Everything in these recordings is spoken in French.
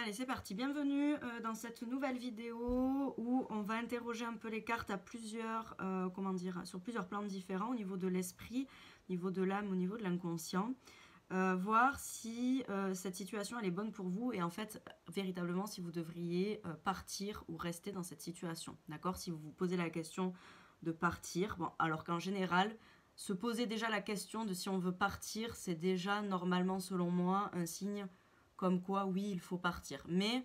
Allez, c'est parti. Bienvenue dans cette nouvelle vidéo où on va interroger un peu les cartes à plusieurs, sur plusieurs plans différents, au niveau de l'esprit, au niveau de l'âme, au niveau de l'inconscient. Voir si cette situation elle est bonne pour vous et en fait, véritablement, si vous devriez partir ou rester dans cette situation. D'accord? Si vous vous posez la question de partir, bon, alors qu'en général, se poser déjà la question de si on veut partir, c'est déjà normalement, selon moi, un signe comme quoi, oui, il faut partir. Mais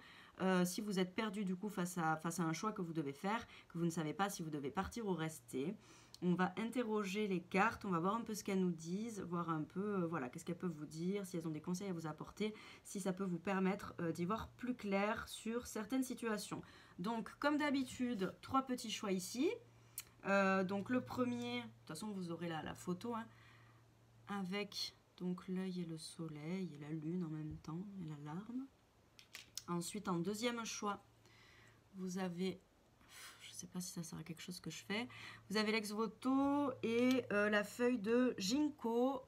si vous êtes perdu du coup face à un choix que vous devez faire, que vous ne savez pas si vous devez partir ou rester, on va interroger les cartes, on va voir un peu ce qu'elles nous disent, voir un peu, voilà, qu'est-ce qu'elles peuvent vous dire, si elles ont des conseils à vous apporter, si ça peut vous permettre d'y voir plus clair sur certaines situations. Donc, comme d'habitude, 3 petits choix ici. Donc, le premier, de toute façon, vous aurez la photo, hein, avec donc l'œil et le soleil et la lune en même temps, et la larme. Ensuite, en deuxième choix, vous avez... Je ne sais pas si ça sert à quelque chose que je fais. Vous avez l'ex-voto et la feuille de Ginkgo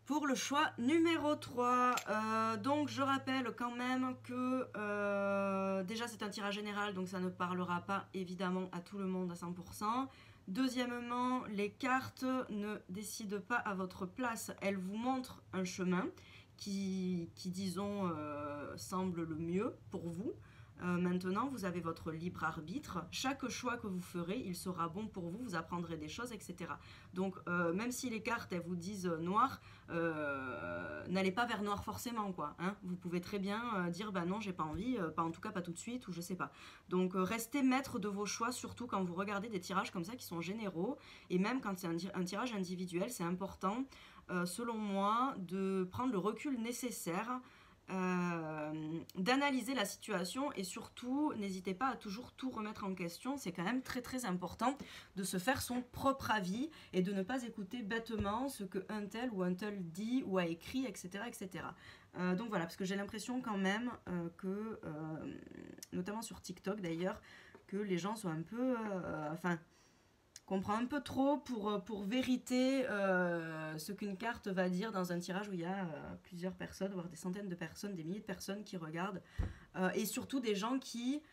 pour le choix numéro 3. Donc, je rappelle quand même que déjà, c'est un tirage général, donc ça ne parlera pas évidemment à tout le monde à 100%. Deuxièmement, les cartes ne décident pas à votre place. Elles vous montrent un chemin qui disons, semble le mieux pour vous. Maintenant, vous avez votre libre arbitre. Chaque choix que vous ferez, il sera bon pour vous. Vous apprendrez des choses, etc. Donc, même si les cartes, elles vous disent noir, n'allez pas vers noir forcément, quoi. Hein. Vous pouvez très bien dire, bah non, j'ai pas envie, pas en tout cas pas tout de suite, ou je sais pas. Donc, restez maître de vos choix, surtout quand vous regardez des tirages comme ça qui sont généraux. Et même quand c'est un tirage individuel, c'est important, selon moi, de prendre le recul nécessaire, d'analyser la situation et surtout n'hésitez pas à toujours tout remettre en question. C'est quand même très très important de se faire son propre avis et de ne pas écouter bêtement ce que un tel ou un tel dit ou a écrit, etc. Donc voilà, parce que j'ai l'impression quand même que, notamment sur TikTok d'ailleurs, que les gens sont un peu... qu'on prend un peu trop pour vérité ce qu'une carte va dire dans un tirage où il y a plusieurs personnes, voire des centaines de personnes, des milliers de personnes qui regardent, et surtout des gens qui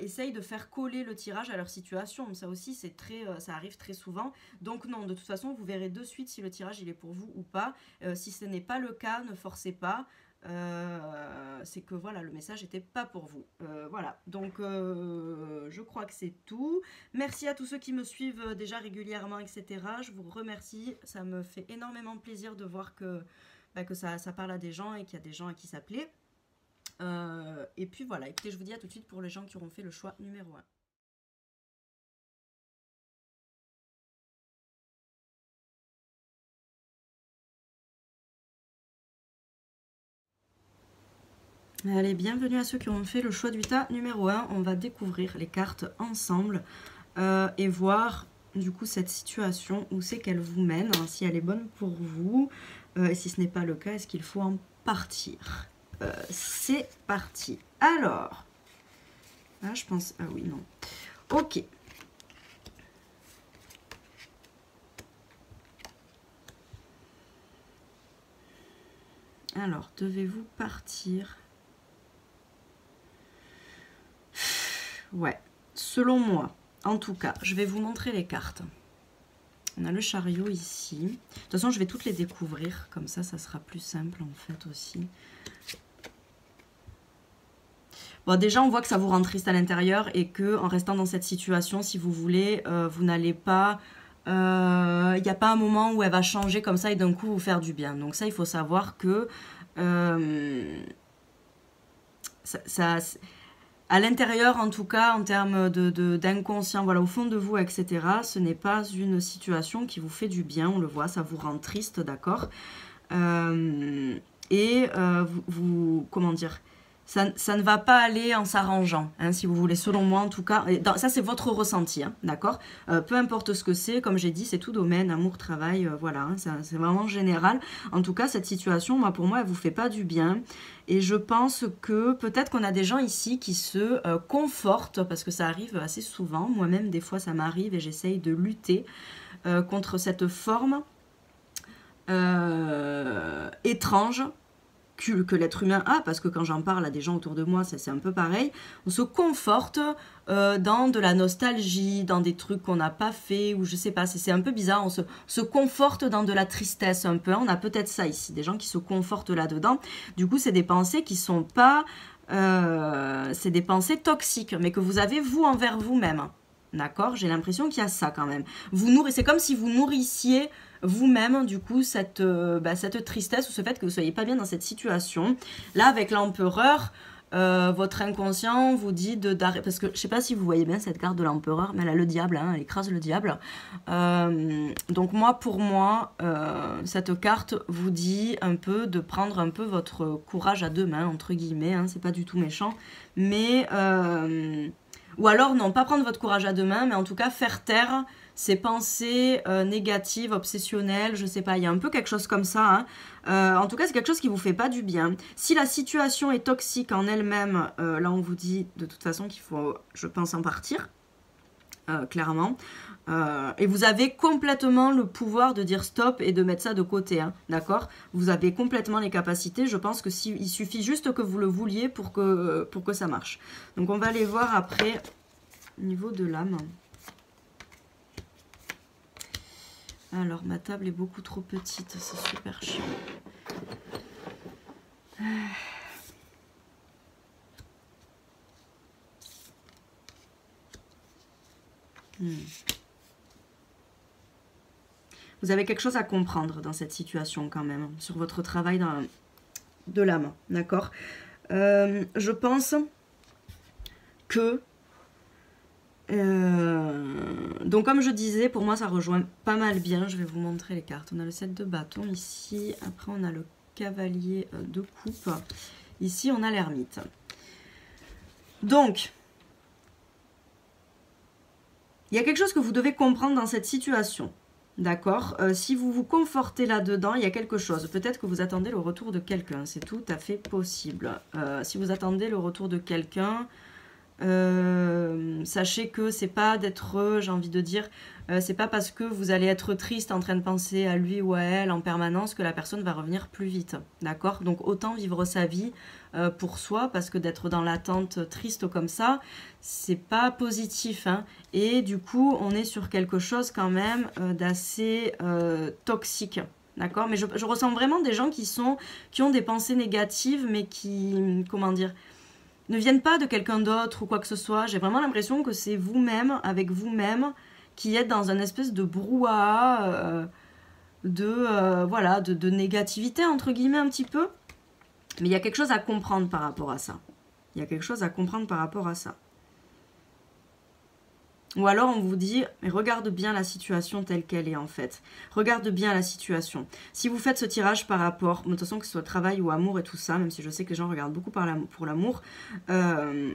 essayent de faire coller le tirage à leur situation. Ça aussi, ça arrive très souvent. Donc non, de toute façon, vous verrez de suite si le tirage il est pour vous ou pas. Si ce n'est pas le cas, ne forcez pas. C'est que voilà, le message n'était pas pour vous. Voilà, donc je crois que c'est tout. Merci à tous ceux qui me suivent déjà régulièrement, etc. Je vous remercie, ça me fait énormément plaisir de voir que ça parle à des gens et qu'il y a des gens à qui ça plaît. Et puis voilà, écoutez, je vous dis à tout de suite pour les gens qui auront fait le choix numéro 1. Allez, bienvenue à ceux qui ont fait le choix du tas numéro 1. On va découvrir les cartes ensemble et voir du coup cette situation, où c'est qu'elle vous mène, hein, si elle est bonne pour vous. Et si ce n'est pas le cas, est-ce qu'il faut en partir? C'est parti. Alors, ah, je pense... Ah oui, non. Ok. Alors, devez-vous partir? Ouais, selon moi, en tout cas, je vais vous montrer les cartes. On a le chariot ici. De toute façon, je vais toutes les découvrir. Comme ça, ça sera plus simple, en fait, aussi. Bon, déjà, on voit que ça vous rend triste à l'intérieur et que, en restant dans cette situation, si vous voulez, vous n'allez pas... Il n'y a pas un moment où elle va changer comme ça et d'un coup vous faire du bien. Donc ça, il faut savoir que... à l'intérieur, en tout cas, en termes d'inconscient, voilà, au fond de vous, etc., ce n'est pas une situation qui vous fait du bien, on le voit, ça vous rend triste, d'accord, comment dire, ça ne va pas aller en s'arrangeant, hein, si vous voulez, selon moi en tout cas. Ça, c'est votre ressenti, hein, d'accord. Peu importe ce que c'est, comme j'ai dit, c'est tout domaine, amour, travail, voilà, hein, c'est vraiment général. En tout cas, cette situation, moi, pour moi, elle vous fait pas du bien. Et je pense que peut-être qu'on a des gens ici qui se confortent, parce que ça arrive assez souvent. Moi-même, des fois, ça m'arrive et j'essaye de lutter contre cette forme étrange que l'être humain a, parce que quand j'en parle à des gens autour de moi, c'est un peu pareil, on se conforte dans de la nostalgie, dans des trucs qu'on n'a pas fait, ou je sais pas, c'est un peu bizarre, on se conforte dans de la tristesse un peu, on a peut-être ça ici, des gens qui se confortent là-dedans, du coup c'est des pensées qui sont pas, c'est des pensées toxiques, mais que vous avez vous envers vous-même, d'accord? J'ai l'impression qu'il y a ça quand même, c'est comme si vous nourrissiez vous-même du coup cette tristesse ou ce fait que vous soyez pas bien dans cette situation. Là avec l'empereur, votre inconscient vous dit d'arrêter, parce que je sais pas si vous voyez bien cette carte de l'empereur, mais elle a le diable, hein, elle écrase le diable. Donc pour moi, cette carte vous dit un peu de prendre un peu votre courage à deux mains, entre guillemets, hein, c'est pas du tout méchant, mais ou alors non, pas prendre votre courage à deux mains, mais en tout cas faire taire ces pensées négatives, obsessionnelles, je sais pas, il y a un peu quelque chose comme ça, hein. En tout cas c'est quelque chose qui vous fait pas du bien. Si la situation est toxique en elle-même, là on vous dit de toute façon qu'il faut, je pense, en partir, clairement, et vous avez complètement le pouvoir de dire stop et de mettre ça de côté, hein, d'accord? Vous avez complètement les capacités, je pense que il suffit juste que vous le vouliez pour que ça marche. Donc on va aller voir après au niveau de l'âme. Alors, ma table est beaucoup trop petite, c'est super chiant. Vous avez quelque chose à comprendre dans cette situation quand même, sur votre travail de l'âme, d'accord? Je pense que... donc comme je disais, pour moi ça rejoint pas mal bien. Je vais vous montrer les cartes. On a le 7 de bâton ici, après on a le cavalier de coupe, ici on a l'ermite. Donc il y a quelque chose que vous devez comprendre dans cette situation, d'accord? Si vous vous confortez là-dedans, il y a quelque chose. Peut-être que vous attendez le retour de quelqu'un, c'est tout à fait possible. Si vous attendez le retour de quelqu'un, sachez que c'est pas d'être, j'ai envie de dire, c'est pas parce que vous allez être triste en train de penser à lui ou à elle en permanence que la personne va revenir plus vite, d'accord? Donc autant vivre sa vie pour soi, parce que d'être dans l'attente triste comme ça, c'est pas positif, hein. Et du coup on est sur quelque chose quand même d'assez toxique, d'accord? Mais je ressens vraiment des gens qui ont des pensées négatives, mais qui, comment dire, ne viennent pas de quelqu'un d'autre ou quoi que ce soit. J'ai vraiment l'impression que c'est vous-même, avec vous-même, qui êtes dans une espèce de brouhaha, voilà, de négativité, entre guillemets, un petit peu. Mais il y a quelque chose à comprendre par rapport à ça. Il y a quelque chose à comprendre par rapport à ça. Ou alors on vous dit, mais regarde bien la situation telle qu'elle est en fait. Regarde bien la situation. Si vous faites ce tirage par rapport, de toute façon que ce soit travail ou amour et tout ça, même si je sais que les gens regardent beaucoup pour l'amour, on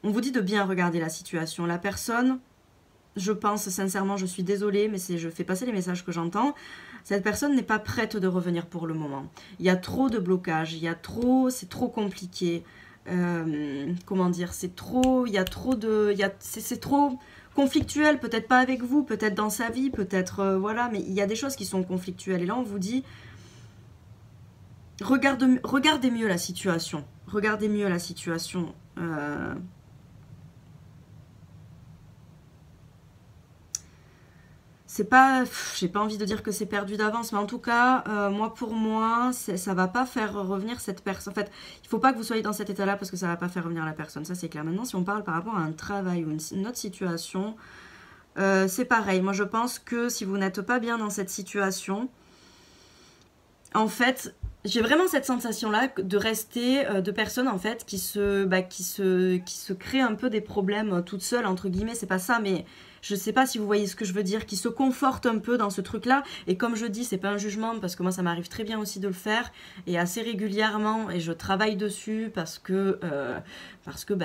vous dit de bien regarder la situation. La personne, je pense sincèrement, je suis désolée, mais je fais passer les messages que j'entends, cette personne n'est pas prête de revenir pour le moment. Il y a trop de blocages, c'est trop compliqué. Comment dire, c'est trop conflictuel, peut-être pas avec vous, peut-être dans sa vie, peut-être voilà, mais il y a des choses qui sont conflictuelles et là on vous dit regardez mieux la situation, c'est pas, j'ai pas envie de dire que c'est perdu d'avance, mais en tout cas, pour moi, ça va pas faire revenir cette personne. En fait, il faut pas que vous soyez dans cet état-là parce que ça va pas faire revenir la personne. Ça, c'est clair. Maintenant, si on parle par rapport à un travail ou une autre situation, c'est pareil. Moi, je pense que si vous n'êtes pas bien dans cette situation, en fait, j'ai vraiment cette sensation-là de rester de personnes en fait qui se créent un peu des problèmes toutes seules entre guillemets. C'est pas ça, mais je sais pas si vous voyez ce que je veux dire, qui se confortent un peu dans ce truc-là. Et comme je dis, c'est pas un jugement parce que moi ça m'arrive très bien aussi de le faire et assez régulièrement et je travaille dessus parce que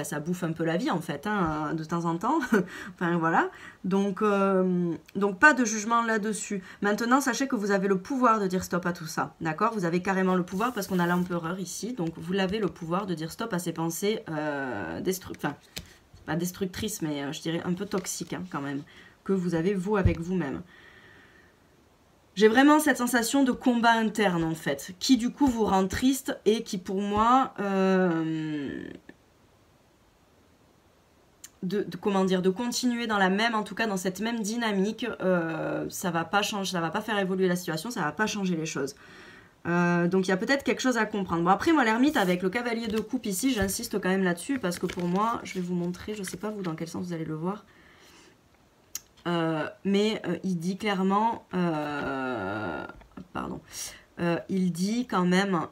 ça bouffe un peu la vie en fait, hein, de temps en temps. Enfin voilà. Donc pas de jugement là-dessus. Maintenant, sachez que vous avez le pouvoir de dire stop à tout ça, d'accord? Vous avez carrément le pouvoir parce qu'on a l'empereur ici, donc vous avez le pouvoir de dire stop à ces pensées pas destructrices, mais je dirais un peu toxiques hein, quand même, que vous avez vous avec vous-même. J'ai vraiment cette sensation de combat interne en fait, qui du coup vous rend triste et qui pour moi, comment dire, de continuer dans la même, en tout cas dans cette même dynamique, ça va pas changer, ça va pas faire évoluer la situation, ça va pas changer les choses. Donc il y a peut-être quelque chose à comprendre. Bon après moi l'ermite avec le cavalier de coupe ici, j'insiste quand même là-dessus parce que pour moi, je vais vous montrer, je sais pas vous dans quel sens vous allez le voir. Mais il dit clairement, pardon, il dit quand même,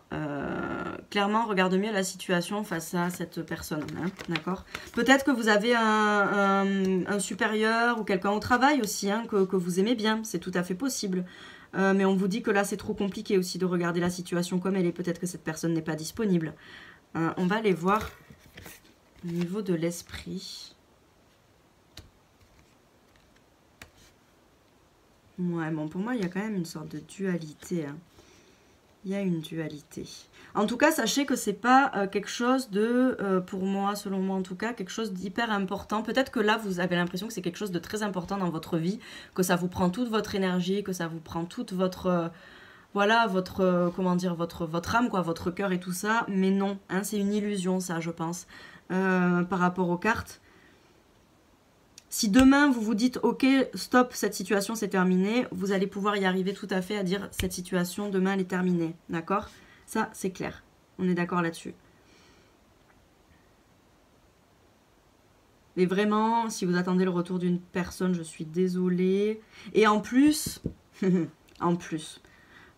clairement, regarde mieux la situation face à cette personne, hein, d'accord? Peut-être que vous avez un supérieur ou quelqu'un au travail aussi, hein, que vous aimez bien, c'est tout à fait possible. Mais on vous dit que là, c'est trop compliqué aussi de regarder la situation comme elle est. Peut-être que cette personne n'est pas disponible. On va aller voir au niveau de l'esprit. Ouais, bon, pour moi, il y a quand même une sorte de dualité. Hein. Il y a une dualité. En tout cas, sachez que c'est pas quelque chose de, pour moi, selon moi en tout cas, quelque chose d'hyper important. Peut-être que là, vous avez l'impression que c'est quelque chose de très important dans votre vie, que ça vous prend toute votre énergie, que ça vous prend toute votre, voilà, votre, comment dire, votre âme, quoi, votre cœur et tout ça. Mais non, hein, c'est une illusion, ça, je pense, par rapport aux cartes. Si demain vous vous dites ok stop cette situation c'est terminé, vous allez pouvoir y arriver tout à fait à dire cette situation demain elle est terminée, d'accord? Ça c'est clair, on est d'accord là-dessus. Mais vraiment, si vous attendez le retour d'une personne, je suis désolée. Et en plus, en plus,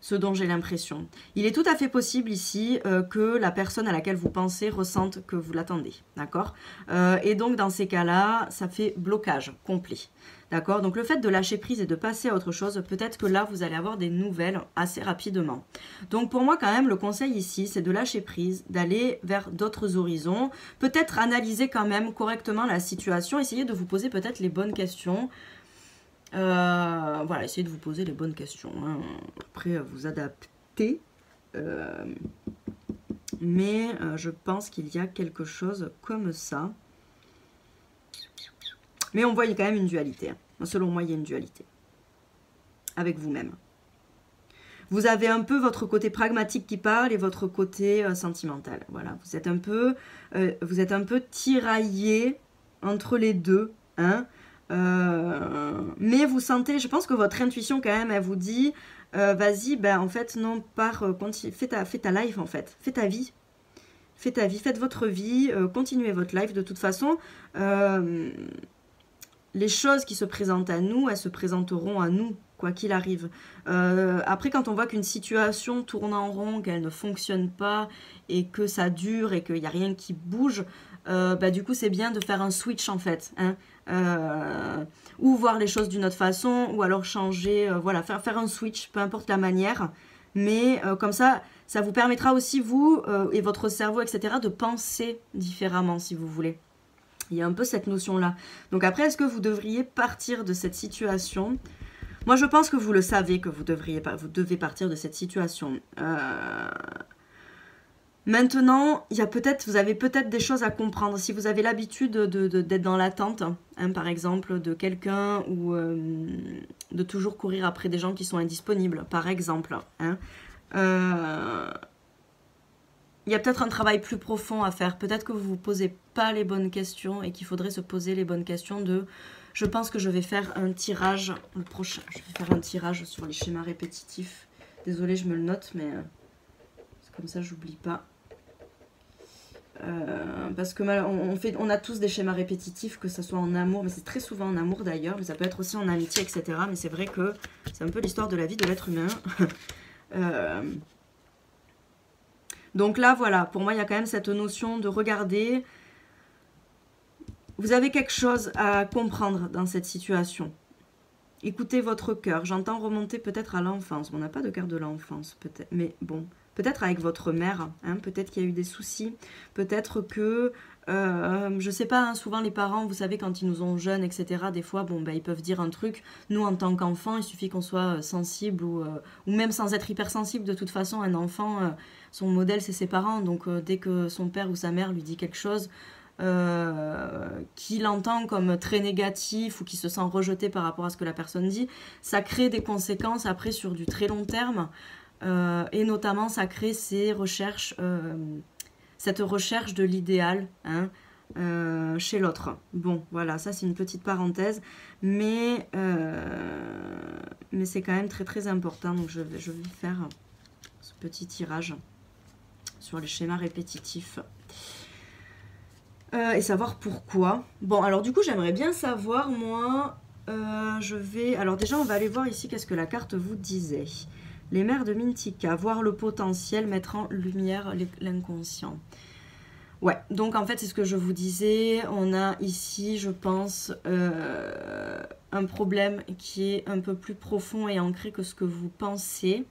ce dont j'ai l'impression, il est tout à fait possible ici que la personne à laquelle vous pensez ressente que vous l'attendez, d'accord? Et donc dans ces cas-là, ça fait blocage complet, d'accord? Donc le fait de lâcher prise et de passer à autre chose, peut-être que là vous allez avoir des nouvelles assez rapidement. Donc pour moi quand même, le conseil ici, c'est de lâcher prise, d'aller vers d'autres horizons, peut-être analyser quand même correctement la situation, essayer de vous poser peut-être les bonnes questions. Voilà, essayez de vous poser les bonnes questions. Hein. Après, vous adapter. Mais je pense qu'il y a quelque chose comme ça. Mais on voit quand même une dualité. Hein. Selon moi, il y a une dualité. Avec vous-même. Vous avez un peu votre côté pragmatique qui parle et votre côté sentimental. Voilà, vous êtes un peu tiraillé entre les deux. Hein. Mais vous sentez, je pense que votre intuition quand même, elle vous dit, vas-y, ben en fait non, fais ta life en fait, fais ta vie, faites votre vie, continuez votre life. De toute façon, les choses qui se présentent à nous, elles se présenteront à nous, quoi qu'il arrive. Après, quand on voit qu'une situation tourne en rond, qu'elle ne fonctionne pas, et que ça dure, et qu'il n'y a rien qui bouge, bah, du coup, c'est bien de faire un switch, en fait. Hein. Ou voir les choses d'une autre façon, ou alors changer, voilà, faire un switch, peu importe la manière. Mais comme ça vous permettra aussi, vous et votre cerveau, etc., de penser différemment, si vous voulez. Il y a un peu cette notion-là. Donc après, est-ce que vous devriez partir de cette situation ? Moi, je pense que vous le savez que vous devez partir de cette situation. Maintenant, vous avez peut-être des choses à comprendre. Si vous avez l'habitude d'être dans l'attente, hein, par exemple, de quelqu'un ou de toujours courir après des gens qui sont indisponibles, par exemple. Hein, il y a peut-être un travail plus profond à faire. Peut-être que vous ne vous posez pas les bonnes questions et qu'il faudrait se poser les bonnes questions de... Je pense que je vais faire un tirage, le prochain. Je vais faire un tirage sur les schémas répétitifs. Désolée, je me le note, mais c'est comme ça, j'oublie pas. Parce que on a tous des schémas répétitifs, que ce soit en amour, mais c'est très souvent en amour d'ailleurs, mais ça peut être aussi en amitié, etc. Mais c'est vrai que c'est un peu l'histoire de la vie de l'être humain. Donc là, voilà, pour moi, il y a quand même cette notion de regarder. Vous avez quelque chose à comprendre dans cette situation. Écoutez votre cœur. J'entends remonter peut-être à l'enfance. On n'a pas de cœur de l'enfance, peut-être, mais bon... Peut-être avec votre mère, hein, peut-être qu'il y a eu des soucis, peut-être que, je sais pas, hein, souvent les parents, vous savez, quand ils nous ont jeunes, etc., des fois, bon, bah, ils peuvent dire un truc. Nous, en tant qu'enfant, il suffit qu'on soit sensible ou même sans être hypersensible. De toute façon, un enfant, son modèle, c'est ses parents. Donc, dès que son père ou sa mère lui dit quelque chose, qui l'entend comme très négatif ou qui se sent rejeté par rapport à ce que la personne dit, ça crée des conséquences après sur du très long terme. Et notamment, ça crée cette recherche de l'idéal, hein, chez l'autre. Bon, voilà, ça c'est une petite parenthèse, mais c'est quand même très très important. Donc je vais faire ce petit tirage sur les schémas répétitifs et savoir pourquoi. Bon, alors du coup, j'aimerais bien savoir, moi, alors déjà, on va aller voir ici qu'est-ce que la carte vous disait. Les mères de Mintika, voir le potentiel, mettre en lumière l'inconscient. Ouais, donc en fait, c'est ce que je vous disais. On a ici, je pense, un problème qui est un peu plus profond et ancré que ce que vous pensez.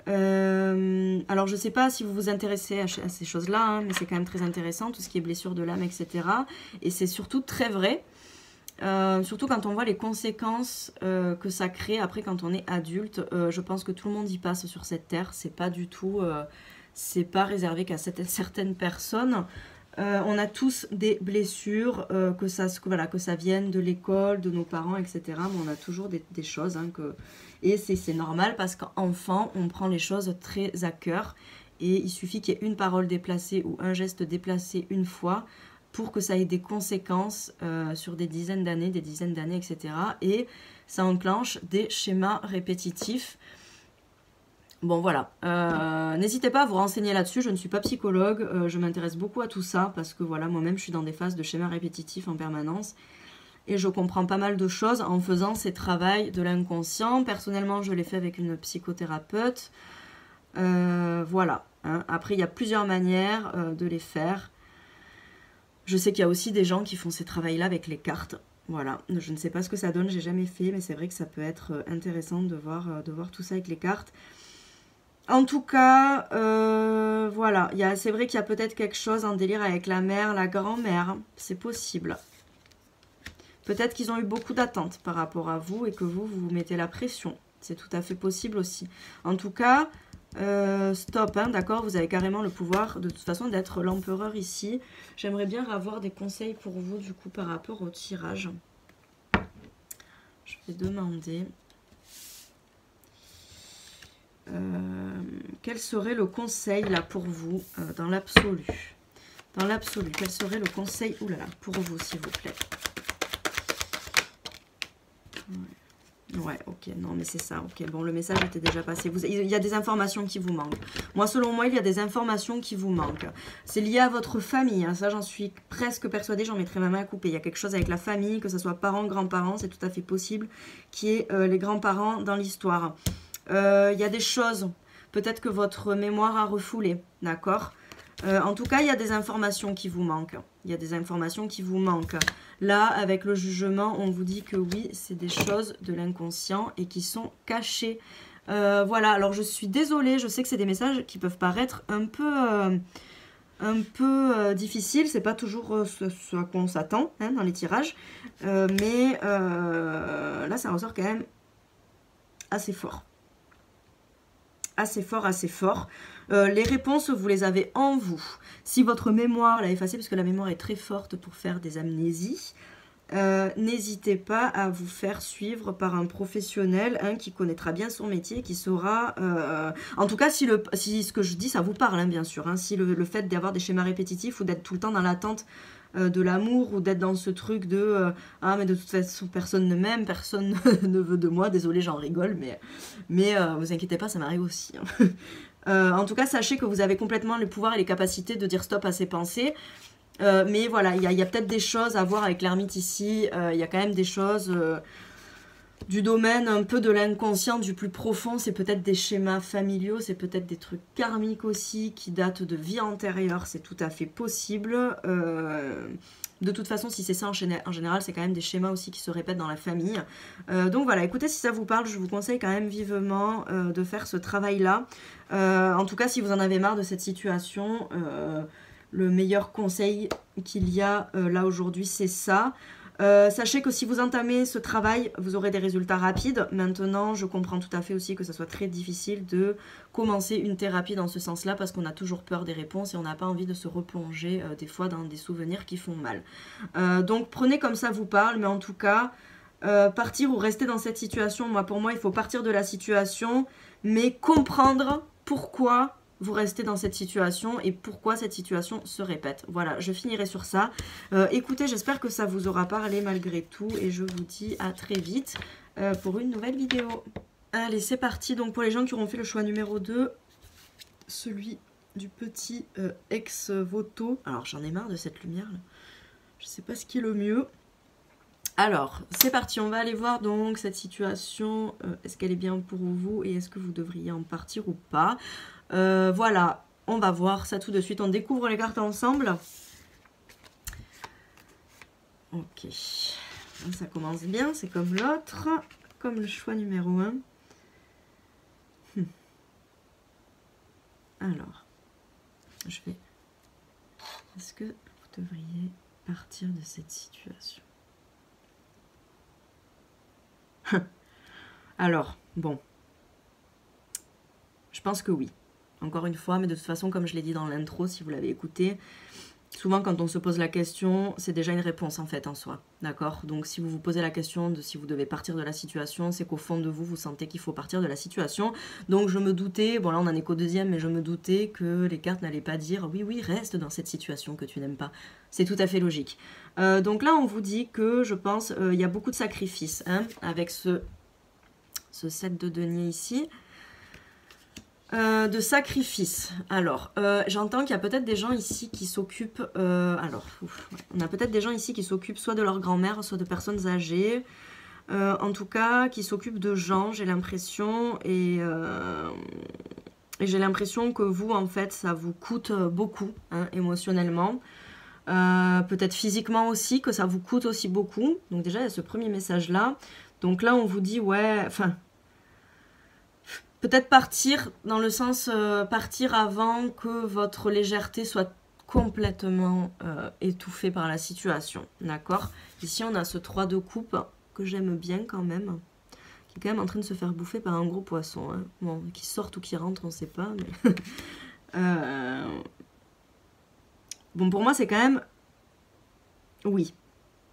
Alors, je ne sais pas si vous vous intéressez à ces choses-là, hein, mais c'est quand même très intéressant, tout ce qui est blessure de l'âme, etc. Et c'est surtout très vrai. Surtout quand on voit les conséquences que ça crée après quand on est adulte. Je pense que tout le monde y passe sur cette terre. C'est pas du tout, c'est pas réservé qu'à certaines personnes. On a tous des blessures, que ça vienne de l'école, de nos parents, etc. Mais on a toujours des choses, hein, et c'est normal parce qu'enfant, on prend les choses très à cœur. Et il suffit qu'il y ait une parole déplacée ou un geste déplacé une fois pour que ça ait des conséquences sur des dizaines d'années, etc. Et ça enclenche des schémas répétitifs. Bon, voilà. N'hésitez pas à vous renseigner là-dessus. Je ne suis pas psychologue. Je m'intéresse beaucoup à tout ça parce que, voilà, moi-même, je suis dans des phases de schémas répétitifs en permanence. Et je comprends pas mal de choses en faisant ces travaux de l'inconscient. Personnellement, je l'ai fait avec une psychothérapeute. Voilà. Hein. Après, il y a plusieurs manières de les faire. Je sais qu'il y a aussi des gens qui font ces travaux-là avec les cartes. Voilà, je ne sais pas ce que ça donne, j'ai jamais fait, mais c'est vrai que ça peut être intéressant de voir tout ça avec les cartes. En tout cas, voilà, c'est vrai qu'il y a peut-être quelque chose en délire avec la mère, la grand-mère, c'est possible. Peut-être qu'ils ont eu beaucoup d'attentes par rapport à vous et que vous mettez la pression. C'est tout à fait possible aussi. En tout cas... stop, hein, d'accord, vous avez carrément le pouvoir de toute façon d'être l'empereur ici. J'aimerais bien avoir des conseils pour vous du coup par rapport au tirage. Je vais demander quel serait le conseil là pour vous dans l'absolu. Dans l'absolu, quel serait le conseil pour vous s'il vous plaît. Ouais, ok, non mais c'est ça, ok, bon le message était déjà passé, il y a des informations qui vous manquent. Moi selon moi il y a des informations qui vous manquent. C'est lié à votre famille, hein, ça j'en suis presque persuadée, j'en mettrai ma main à couper. Il y a quelque chose avec la famille, que ce soit parents, grands-parents, c'est tout à fait possible, qui est les grands-parents dans l'histoire. Il y a des choses, peut-être que votre mémoire a refoulé, d'accord. En tout cas il y a des informations qui vous manquent, il y a des informations qui vous manquent. Là, avec le jugement, on vous dit que oui, c'est des choses de l'inconscient et qui sont cachées. Voilà, alors je suis désolée, je sais que c'est des messages qui peuvent paraître un peu difficiles. C'est pas toujours ce à quoi on s'attend hein, dans les tirages. Mais là, ça ressort quand même assez fort. Assez fort, assez fort. Les réponses, vous les avez en vous. Si votre mémoire l'a effacée, parce que la mémoire est très forte pour faire des amnésies, n'hésitez pas à vous faire suivre par un professionnel hein, qui connaîtra bien son métier, qui saura... en tout cas, si ce que je dis, ça vous parle, hein, bien sûr. Hein, si le fait d'avoir des schémas répétitifs ou d'être tout le temps dans l'attente de l'amour ou d'être dans ce truc de ah mais de toute façon personne ne m'aime, personne ne veut de moi, désolé j'en rigole mais vous inquiétez pas, ça m'arrive aussi hein. En tout cas sachez que vous avez complètement le pouvoir et les capacités de dire stop à ces pensées, mais voilà il y a peut-être des choses à voir avec l'ermite ici, il y a quand même des choses du domaine un peu de l'inconscient, du plus profond, c'est peut-être des schémas familiaux, c'est peut-être des trucs karmiques aussi qui datent de vie antérieure, c'est tout à fait possible. De toute façon, si c'est ça en général, c'est quand même des schémas aussi qui se répètent dans la famille. Donc voilà, écoutez, si ça vous parle, je vous conseille quand même vivement de faire ce travail-là. En tout cas, si vous en avez marre de cette situation, le meilleur conseil qu'il y a là aujourd'hui, c'est ça. Sachez que si vous entamez ce travail, vous aurez des résultats rapides. Maintenant, je comprends tout à fait aussi que ça soit très difficile de commencer une thérapie dans ce sens-là parce qu'on a toujours peur des réponses et on n'a pas envie de se replonger des fois dans des souvenirs qui font mal. Donc prenez comme ça vous parle, mais en tout cas, partir ou rester dans cette situation, pour moi, il faut partir de la situation, mais comprendre pourquoi vous restez dans cette situation et pourquoi cette situation se répète. Voilà, je finirai sur ça. Écoutez, j'espère que ça vous aura parlé malgré tout et je vous dis à très vite pour une nouvelle vidéo. Allez, c'est parti. Donc pour les gens qui auront fait le choix numéro 2, celui du petit ex-voto. Alors j'en ai marre de cette lumière là. Je sais pas ce qui est le mieux. Alors, c'est parti, on va aller voir donc cette situation. Est-ce qu'elle est bien pour vous et est-ce que vous devriez en partir ou pas? Voilà, on va voir ça tout de suite. On découvre les cartes ensemble. Ok, ça commence bien, c'est comme l'autre, comme le choix numéro 1. Alors, je vais... Est-ce que vous devriez partir de cette situation? Alors, bon. Je pense que oui. Encore une fois, mais de toute façon, comme je l'ai dit dans l'intro, si vous l'avez écouté, souvent quand on se pose la question, c'est déjà une réponse en fait en soi. D'accord? Donc si vous vous posez la question de si vous devez partir de la situation, c'est qu'au fond de vous, vous sentez qu'il faut partir de la situation. Donc je me doutais, bon là on en est qu'au deuxième, mais je me doutais que les cartes n'allaient pas dire oui, oui, reste dans cette situation que tu n'aimes pas. C'est tout à fait logique. Donc là on vous dit que je pense il y a beaucoup de sacrifices hein, avec ce 7 de denier ici. De sacrifice. Alors, j'entends qu'il y a peut-être des gens ici qui s'occupent... on a peut-être des gens ici qui s'occupent soit de leur grand-mère, soit de personnes âgées. En tout cas, qui s'occupent de gens, j'ai l'impression. Et j'ai l'impression que vous, en fait, ça vous coûte beaucoup, hein, émotionnellement. Peut-être physiquement aussi, que ça vous coûte aussi beaucoup. Donc déjà, il y a ce premier message-là. Donc là, on vous dit, ouais... Enfin... Peut-être partir dans le sens partir avant que votre légèreté soit complètement étouffée par la situation. D'accord? Ici, on a ce 3 de coupe que j'aime bien quand même. Qui est quand même en train de se faire bouffer par un gros poisson. Hein. Bon, qui sorte ou qui rentre, on ne sait pas. Mais bon, pour moi, c'est quand même... Oui.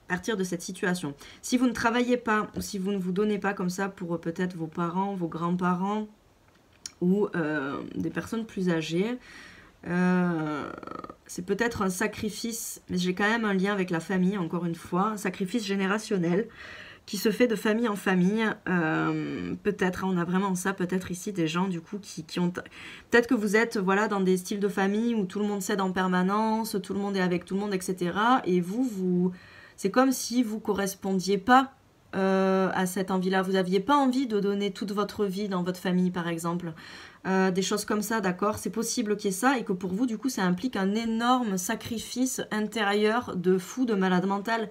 Partir de cette situation. Si vous ne travaillez pas ou si vous ne vous donnez pas comme ça pour peut-être vos parents, vos grands-parents ou des personnes plus âgées, c'est peut-être un sacrifice, mais j'ai quand même un lien avec la famille, encore une fois, un sacrifice générationnel qui se fait de famille en famille. Peut-être, on a vraiment ça, peut-être ici des gens du coup qui ont... Peut-être que vous êtes voilà, dans des styles de famille où tout le monde s'aide en permanence, tout le monde est avec tout le monde, etc. Et vous... C'est comme si vous ne correspondiez pas à cette envie-là. Vous n'aviez pas envie de donner toute votre vie dans votre famille, par exemple. Des choses comme ça, d'accord? C'est possible qu'il y ait ça et que pour vous, du coup, ça implique un énorme sacrifice intérieur de fou, de malade mental.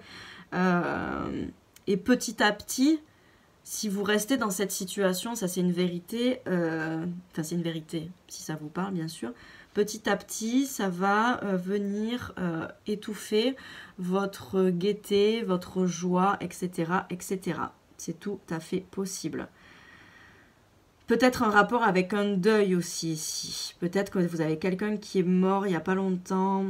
Et petit à petit, si vous restez dans cette situation, ça c'est une vérité, enfin c'est une vérité, si ça vous parle, bien sûr. Petit à petit, ça va venir étouffer votre gaieté, votre joie, etc., etc. C'est tout à fait possible. Peut-être un rapport avec un deuil aussi ici. Peut-être que vous avez quelqu'un qui est mort il n'y a pas longtemps,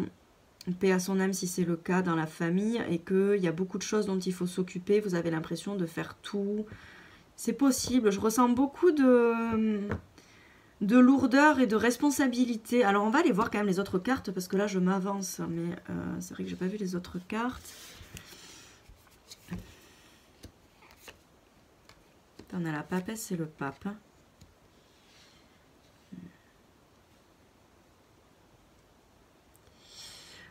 paix à son âme si c'est le cas dans la famille, et qu'il y a beaucoup de choses dont il faut s'occuper. Vous avez l'impression de faire tout. C'est possible. Je ressens beaucoup de lourdeur et de responsabilité. Alors on va aller voir quand même les autres cartes parce que là je m'avance, mais c'est vrai que j'ai pas vu les autres cartes. On a la papesse et le pape.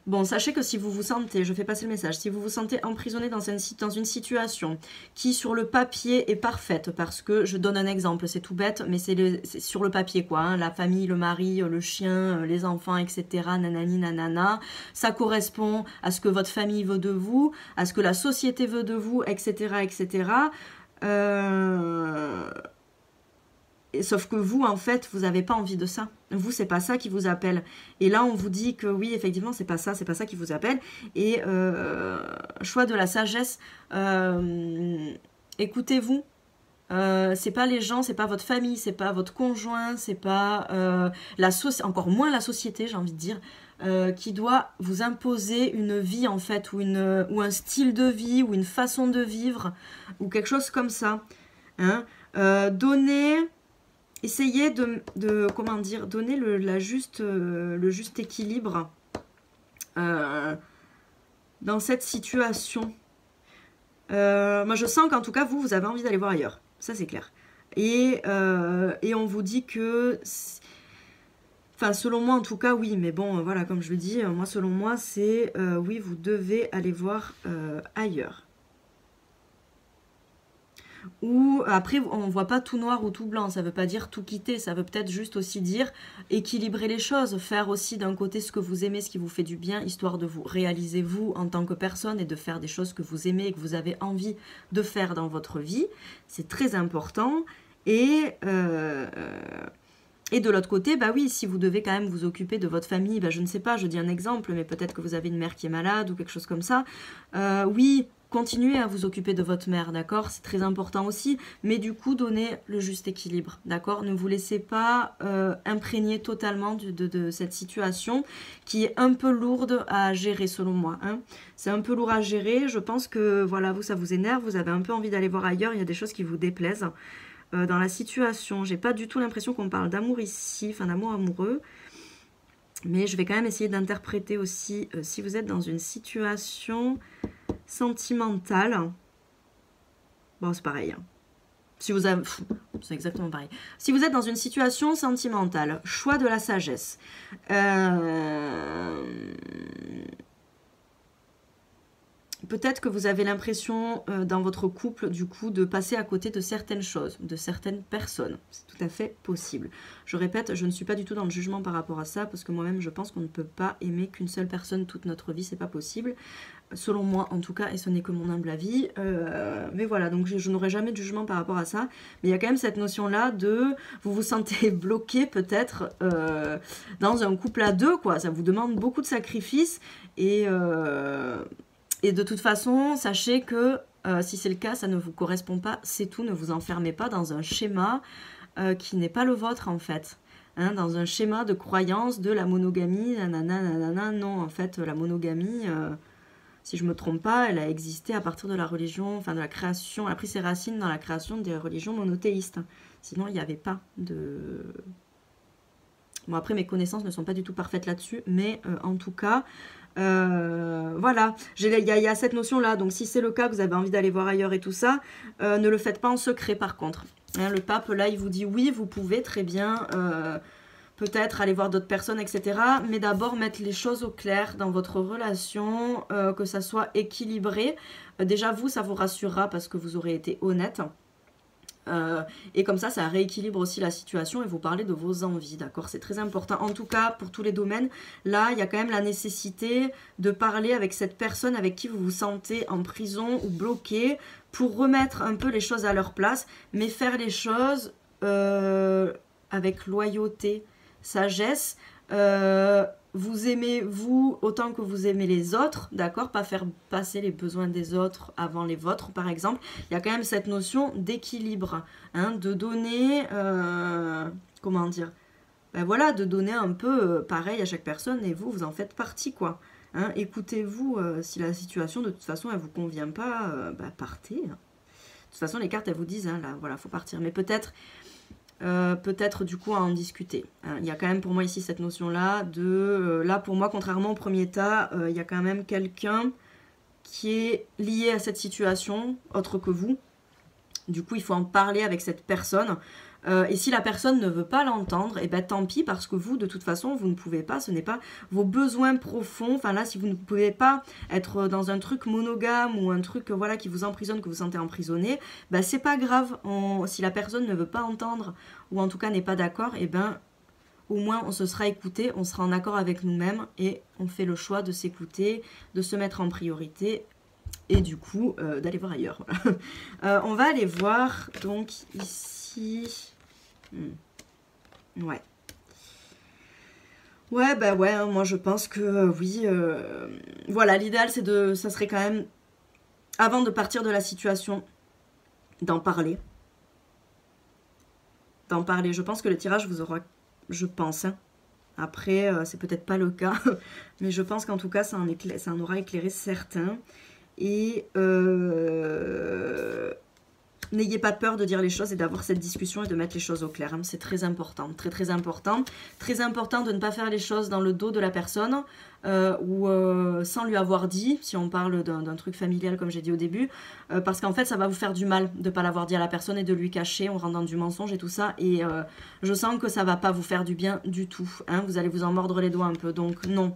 Bon, sachez que si vous vous sentez, je fais passer le message, si vous vous sentez emprisonné dans une situation qui sur le papier est parfaite, parce que je donne un exemple, c'est tout bête, mais c'est sur le papier quoi, hein, la famille, le mari, le chien, les enfants, etc., nanani, nanana, ça correspond à ce que votre famille veut de vous, à ce que la société veut de vous, etc., etc. sauf que vous, en fait, vous n'avez pas envie de ça. Vous, c'est pas ça qui vous appelle. Et là, on vous dit que oui, effectivement, c'est pas ça qui vous appelle. Et choix de la sagesse, écoutez-vous. C'est pas les gens, c'est pas votre famille, c'est pas votre conjoint, c'est pas encore moins la société, j'ai envie de dire, qui doit vous imposer une vie en fait, ou un style de vie, ou une façon de vivre, ou quelque chose comme ça. Hein. Essayez comment dire, donner le juste équilibre dans cette situation. Moi, je sens qu'en tout cas, vous avez envie d'aller voir ailleurs. Ça, c'est clair. Et on vous dit que... Enfin, selon moi, en tout cas, oui. Mais bon, voilà, comme je le dis, moi, selon moi, c'est... oui, vous devez aller voir ailleurs. Ou après, on ne voit pas tout noir ou tout blanc, ça ne veut pas dire tout quitter, ça veut peut-être juste aussi dire équilibrer les choses, faire aussi d'un côté ce que vous aimez, ce qui vous fait du bien, histoire de vous réaliser vous en tant que personne et de faire des choses que vous aimez et que vous avez envie de faire dans votre vie. C'est très important. Et de l'autre côté, bah oui, si vous devez quand même vous occuper de votre famille, bah je ne sais pas, je dis un exemple, mais peut-être que vous avez une mère qui est malade ou quelque chose comme ça. Oui, continuez à vous occuper de votre mère, d'accord? C'est très important aussi, mais du coup, donnez le juste équilibre, d'accord? Ne vous laissez pas imprégner totalement de cette situation qui est un peu lourde à gérer, selon moi. Hein. C'est un peu lourd à gérer, je pense que, voilà, vous, ça vous énerve, vous avez un peu envie d'aller voir ailleurs, il y a des choses qui vous déplaisent dans la situation. J'ai pas du tout l'impression qu'on parle d'amour ici, enfin d'amour amoureux, mais je vais quand même essayer d'interpréter aussi si vous êtes dans une situation... sentimentale, bon c'est pareil, hein. Si vous avez, c'est exactement pareil. Si vous êtes dans une situation sentimentale, choix de la sagesse. Peut-être que vous avez l'impression dans votre couple du coup de passer à côté de certaines choses, de certaines personnes. C'est tout à fait possible. Je répète, je ne suis pas du tout dans le jugement par rapport à ça parce que moi-même je pense qu'on ne peut pas aimer qu'une seule personne toute notre vie, c'est pas possible. Selon moi en tout cas, et ce n'est que mon humble avis. Mais voilà, donc je n'aurai jamais de jugement par rapport à ça. Mais il y a quand même cette notion-là de vous vous sentez bloqué peut-être dans un couple à deux, quoi. Ça vous demande beaucoup de sacrifices et de toute façon, sachez que si c'est le cas, ça ne vous correspond pas, c'est tout. Ne vous enfermez pas dans un schéma qui n'est pas le vôtre en fait. Hein, dans un schéma de croyance de la monogamie, nanana, nanana. Non, en fait, la monogamie... si je ne me trompe pas, elle a existé à partir de la religion, enfin de la création, elle a pris ses racines dans la création des religions monothéistes. Sinon, il n'y avait pas de... Bon, après, mes connaissances ne sont pas du tout parfaites là-dessus, mais en tout cas, voilà. Il y a cette notion-là, donc si c'est le cas, que vous avez envie d'aller voir ailleurs et tout ça, ne le faites pas en secret par contre. Hein, le pape, là, il vous dit oui, vous pouvez très bien... peut-être aller voir d'autres personnes, etc. Mais d'abord, mettre les choses au clair dans votre relation, que ça soit équilibré. Déjà, vous, ça vous rassurera parce que vous aurez été honnête. Et comme ça rééquilibre aussi la situation et vous parlez de vos envies, d'accord? C'est très important. En tout cas, pour tous les domaines, là, il y a quand même la nécessité de parler avec cette personne avec qui vous vous sentez en prison ou bloqué pour remettre un peu les choses à leur place, mais faire les choses avec loyauté, sagesse, vous aimez vous autant que vous aimez les autres, d'accord? Pas faire passer les besoins des autres avant les vôtres, par exemple. Il y a quand même cette notion d'équilibre, hein, de donner, comment dire? Ben voilà, de donner un peu pareil à chaque personne et vous en faites partie, quoi. Hein, écoutez-vous, si la situation de toute façon elle vous convient pas, ben partez. De toute façon, les cartes elles vous disent, hein, là, voilà, faut partir. Mais peut-être du coup à en discuter. Il y a quand même pour moi ici cette notion-là de... là pour moi, contrairement au premier tas, il y a quand même quelqu'un qui est lié à cette situation, autre que vous. Du coup, il faut en parler avec cette personne. Et si la personne ne veut pas l'entendre, et ben tant pis, parce que vous, de toute façon, vous ne pouvez pas, ce n'est pas vos besoins profonds. Enfin là, si vous ne pouvez pas être dans un truc monogame ou un truc voilà, qui vous emprisonne, que vous sentez emprisonné, ben c'est pas grave. Si la personne ne veut pas entendre, ou en tout cas n'est pas d'accord, et ben au moins on se sera écouté, on sera en accord avec nous-mêmes, et on fait le choix de s'écouter, de se mettre en priorité, et du coup d'aller voir ailleurs. Voilà. On va aller voir donc ici... Ouais. Ouais, bah ouais, hein, moi je pense que oui. Voilà, l'idéal c'est de. Ça serait quand même, avant de partir de la situation, d'en parler. D'en parler. Je pense que le tirage vous aura. Je pense, hein. Après, c'est peut-être pas le cas. Mais je pense qu'en tout cas, ça en aura éclairé certains. Et n'ayez pas peur de dire les choses et d'avoir cette discussion et de mettre les choses au clair. Hein. C'est très important, très très important. Très important de ne pas faire les choses dans le dos de la personne ou sans lui avoir dit, si on parle d'un truc familial comme j'ai dit au début, parce qu'en fait ça va vous faire du mal de ne pas l'avoir dit à la personne et de lui cacher, on rentre dans du mensonge et tout ça. Et je sens que ça va pas vous faire du bien du tout. Hein. Vous allez vous en mordre les doigts un peu, donc non.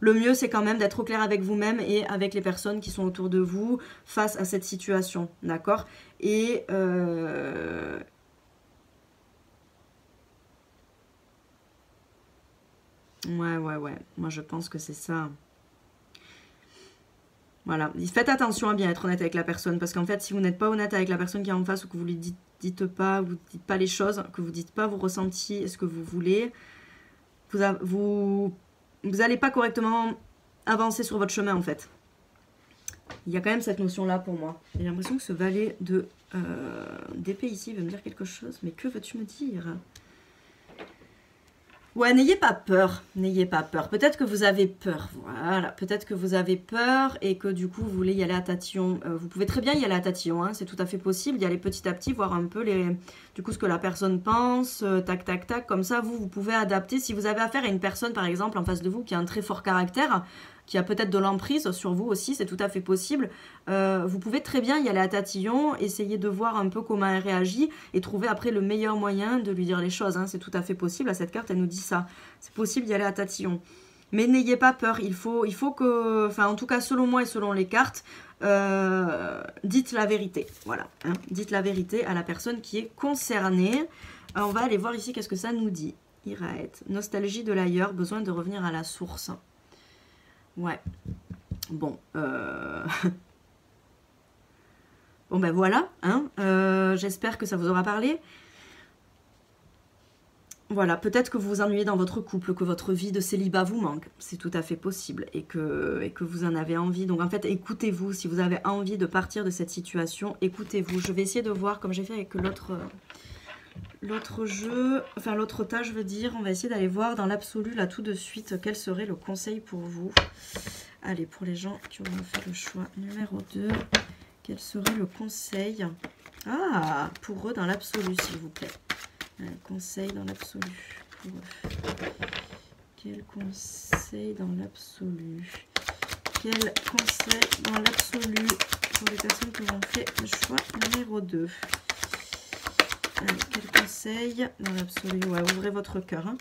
Le mieux, c'est quand même d'être au clair avec vous-même et avec les personnes qui sont autour de vous face à cette situation, d'accord? Et ouais, moi je pense que c'est ça. Voilà, faites attention à bien être honnête avec la personne, parce qu'en fait, si vous n'êtes pas honnête avec la personne qui est en face ou que vous lui dites pas, vous dites pas les choses, que vous dites pas vos ressentis et ce que vous voulez, vous n'allez pas correctement avancer sur votre chemin en fait. Il y a quand même cette notion-là pour moi. J'ai l'impression que ce valet d'épée ici veut me dire quelque chose. Mais que veux-tu me dire? Ouais, n'ayez pas peur. N'ayez pas peur. Peut-être que vous avez peur. Voilà. Peut-être que vous avez peur et que du coup, vous voulez y aller à tatillon. Vous pouvez très bien y aller à tatillon. Hein, c'est tout à fait possible. Y aller petit à petit, voir un peu du coup, ce que la personne pense. Tac, tac, tac. Comme ça, vous pouvez adapter. Si vous avez affaire à une personne, par exemple, en face de vous qui a un très fort caractère, qui a peut-être de l'emprise sur vous aussi, c'est tout à fait possible. Vous pouvez très bien y aller à tatillon, essayer de voir un peu comment elle réagit et trouver après le meilleur moyen de lui dire les choses. Hein. C'est tout à fait possible. À cette carte, elle nous dit ça. C'est possible d'y aller à tatillon. Mais n'ayez pas peur. Il faut que, enfin en tout cas selon moi et selon les cartes, dites la vérité. Voilà. Hein. Dites la vérité à la personne qui est concernée. Alors, on va aller voir ici qu'est-ce que ça nous dit. Iraët. Nostalgie de l'ailleurs, besoin de revenir à la source. Ouais. Bon. Bon ben voilà. Hein. J'espère que ça vous aura parlé. Voilà, peut-être que vous vous ennuyez dans votre couple, que votre vie de célibat vous manque. C'est tout à fait possible. Et que vous en avez envie. Donc en fait, écoutez-vous. Si vous avez envie de partir de cette situation, écoutez-vous. Je vais essayer de voir, comme j'ai fait avec l'autre jeu, enfin l'autre tas je veux dire, on va essayer d'aller voir dans l'absolu là tout de suite quel serait le conseil pour vous. Allez, pour les gens qui auront fait le choix numéro 2, quel serait le conseil pour eux dans l'absolu s'il vous plaît. Un conseil dans l'absolu pour eux. Quel conseil dans l'absolu? Quel conseil dans l'absolu pour les personnes qui ont fait le choix numéro 2? Quel conseil dans l'absolu? Ouais, ouvrez votre cœur. Hein.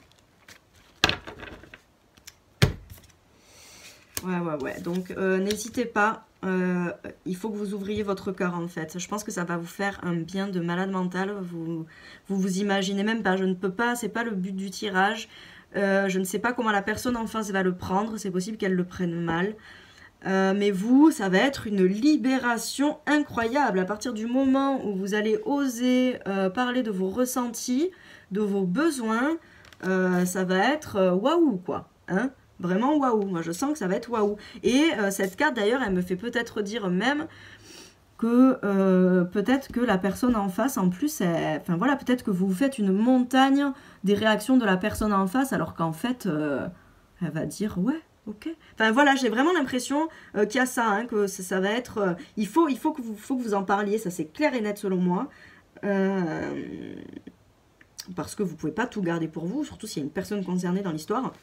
Ouais. Donc, n'hésitez pas. Il faut que vous ouvriez votre cœur, en fait. Je pense que ça va vous faire un bien de malade mental. Vous imaginez même pas. Je ne peux pas. C'est pas le but du tirage. Je ne sais pas comment la personne en face va le prendre. C'est possible qu'elle le prenne mal. Mais vous, ça va être une libération incroyable. À partir du moment où vous allez oser parler de vos ressentis, de vos besoins, ça va être waouh, quoi. Hein? Vraiment waouh. Moi, je sens que ça va être waouh. Et cette carte, d'ailleurs, elle me fait peut-être dire même que peut-être que la personne en face, en plus, enfin voilà, peut-être que vous faites une montagne des réactions de la personne en face, alors qu'en fait, elle va dire ouais. Ok. Enfin voilà, j'ai vraiment l'impression qu'il y a ça, hein, que ça va être... il faut que vous en parliez, ça c'est clair et net selon moi. Parce que vous ne pouvez pas tout garder pour vous, surtout s'il y a une personne concernée dans l'histoire.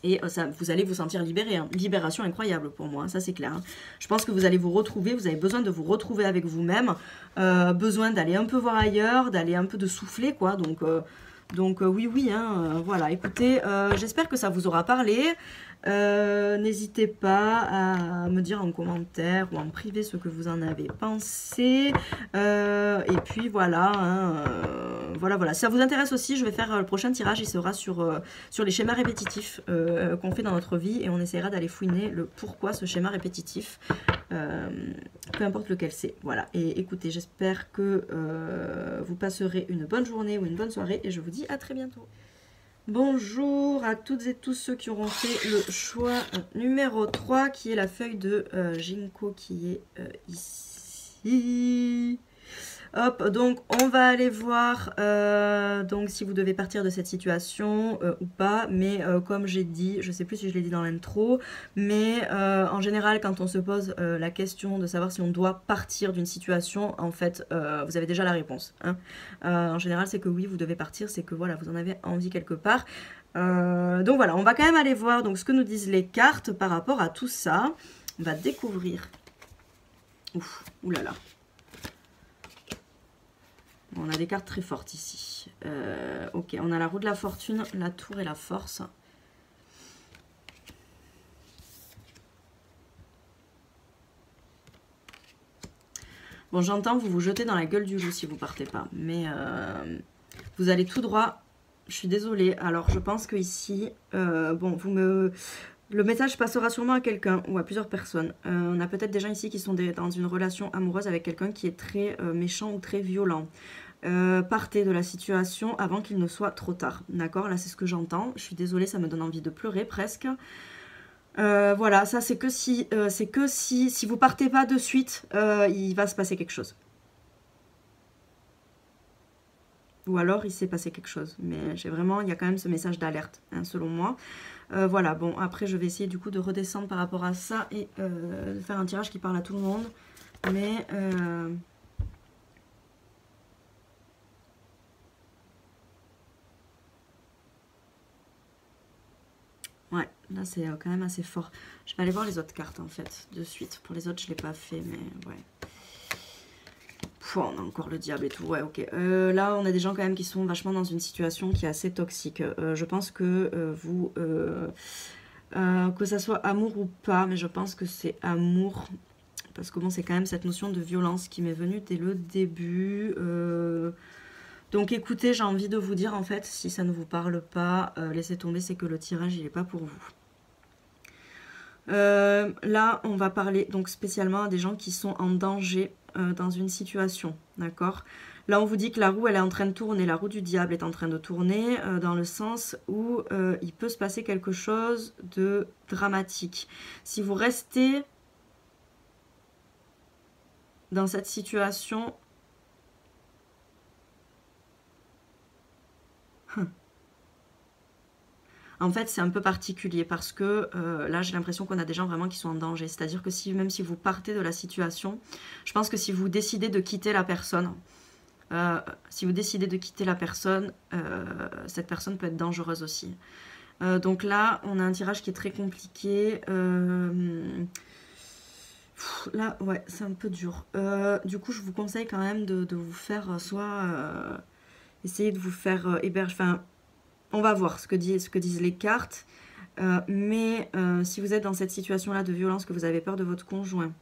Et ça, vous allez vous sentir libéré. Hein. Libération incroyable pour moi, ça c'est clair. Hein. Je pense que vous allez vous retrouver, vous avez besoin de vous retrouver avec vous-même. Besoin d'aller un peu voir ailleurs, d'aller un peu de souffler, quoi. Donc oui, hein, voilà. Écoutez, j'espère que ça vous aura parlé. N'hésitez pas à me dire en commentaire ou en privé ce que vous en avez pensé. Et puis voilà, hein, voilà. Si ça vous intéresse aussi, je vais faire le prochain tirage, il sera sur les schémas répétitifs qu'on fait dans notre vie. Et on essaiera d'aller fouiner le pourquoi ce schéma répétitif. Peu importe lequel c'est. Voilà. Et écoutez, j'espère que vous passerez une bonne journée ou une bonne soirée. Et je vous dis à très bientôt. Bonjour à toutes et tous ceux qui auront fait le choix numéro 3, qui est la feuille de Ginkgo qui est ici. Hop, donc on va aller voir donc si vous devez partir de cette situation ou pas, mais comme j'ai dit, je sais plus si je l'ai dit dans l'intro, mais en général quand on se pose la question de savoir si on doit partir d'une situation, en fait vous avez déjà la réponse, hein. En général c'est que oui, vous devez partir, c'est que voilà, vous en avez envie quelque part. Donc voilà, on va quand même aller voir donc ce que nous disent les cartes par rapport à tout ça. On va découvrir. Ouf, oulala. On a des cartes très fortes ici. Ok, on a la roue de la fortune, la tour et la force. Bon, j'entends vous vous jetez dans la gueule du loup si vous partez pas. Mais vous allez tout droit. Je suis désolée. Alors, je pense que ici, bon, le message passera sûrement à quelqu'un ou à plusieurs personnes. On a peut-être des gens ici qui sont dans une relation amoureuse avec quelqu'un qui est très méchant ou très violent. Partez de la situation avant qu'il ne soit trop tard. D'accord, là c'est ce que j'entends. Je suis désolée, ça me donne envie de pleurer presque. Voilà, ça c'est que si vous partez pas de suite, il va se passer quelque chose. Ou alors il s'est passé quelque chose. Mais il y a quand même ce message d'alerte, hein, selon moi. Voilà, bon, après je vais essayer du coup de redescendre par rapport à ça et de faire un tirage qui parle à tout le monde. Mais ouais, là c'est quand même assez fort. Je vais aller voir les autres cartes en fait, de suite. Pour les autres, je ne l'ai pas fait, mais ouais. Pouah, on a encore le diable et tout, ouais, ok. Là, on a des gens quand même qui sont vachement dans une situation qui est assez toxique. Je pense que que ça soit amour ou pas, mais je pense que c'est amour. Parce que bon, c'est quand même cette notion de violence qui m'est venue dès le début. Donc écoutez, j'ai envie de vous dire en fait, si ça ne vous parle pas, laissez tomber, c'est que le tirage, il n'est pas pour vous. Là, on va parler donc spécialement à des gens qui sont en danger dans une situation, d'accord? Là, on vous dit que la roue, elle est en train de tourner, la roue du diable est en train de tourner dans le sens où il peut se passer quelque chose de dramatique. Si vous restez dans cette situation... En fait, c'est un peu particulier parce que là, j'ai l'impression qu'on a des gens vraiment qui sont en danger. C'est-à-dire que même si vous partez de la situation, je pense que si vous décidez de quitter la personne, cette personne peut être dangereuse aussi. Donc là, on a un tirage qui est très compliqué. Là, ouais, c'est un peu dur. Du coup, je vous conseille quand même de vous faire soit... essayer de vous faire héberger... Enfin, on va voir ce que disent les cartes. Mais si vous êtes dans cette situation-là de violence, que vous avez peur de votre conjoint,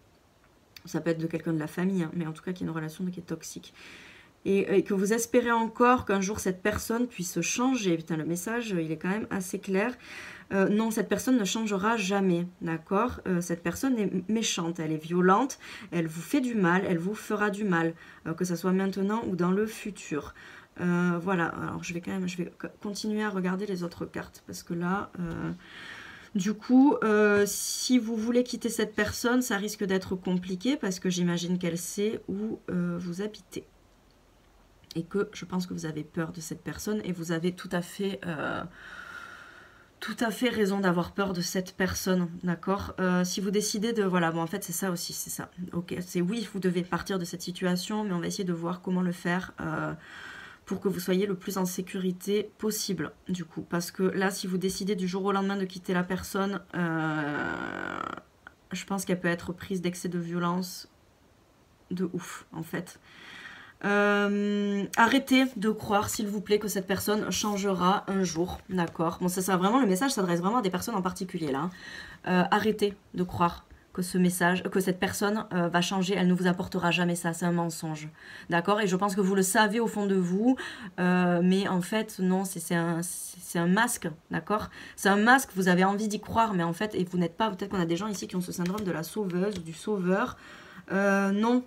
ça peut être de quelqu'un de la famille, hein, mais en tout cas qui a une relation qui est toxique, et que vous espérez encore qu'un jour cette personne puisse changer, putain, le message, il est quand même assez clair. Non, cette personne ne changera jamais, d'accord? Cette personne est méchante, elle est violente, elle vous fait du mal, elle vous fera du mal, que ce soit maintenant ou dans le futur. Voilà, alors je vais continuer à regarder les autres cartes parce que là, du coup, si vous voulez quitter cette personne, ça risque d'être compliqué parce que j'imagine qu'elle sait où vous habitez et que je pense que vous avez peur de cette personne et vous avez tout à fait raison d'avoir peur de cette personne, d'accord? Si vous décidez de... Voilà, bon, en fait, c'est ça aussi, c'est ça. Ok, c'est oui, vous devez partir de cette situation, mais on va essayer de voir comment le faire pour que vous soyez le plus en sécurité possible, du coup. Parce que là, si vous décidez du jour au lendemain de quitter la personne, je pense qu'elle peut être prise d'excès de violence de ouf, en fait. Arrêtez de croire, s'il vous plaît, que cette personne changera un jour, d'accord? Bon, ça vraiment, le message s'adresse vraiment à des personnes en particulier, là. Arrêtez de croire que ce message, que cette personne va changer, elle ne vous apportera jamais ça, c'est un mensonge, d'accord? Et je pense que vous le savez au fond de vous, mais en fait, non, c'est un masque, d'accord? C'est un masque, vous avez envie d'y croire, mais en fait, et vous n'êtes pas, peut-être qu'on a des gens ici qui ont ce syndrome de la sauveuse, du sauveur, non.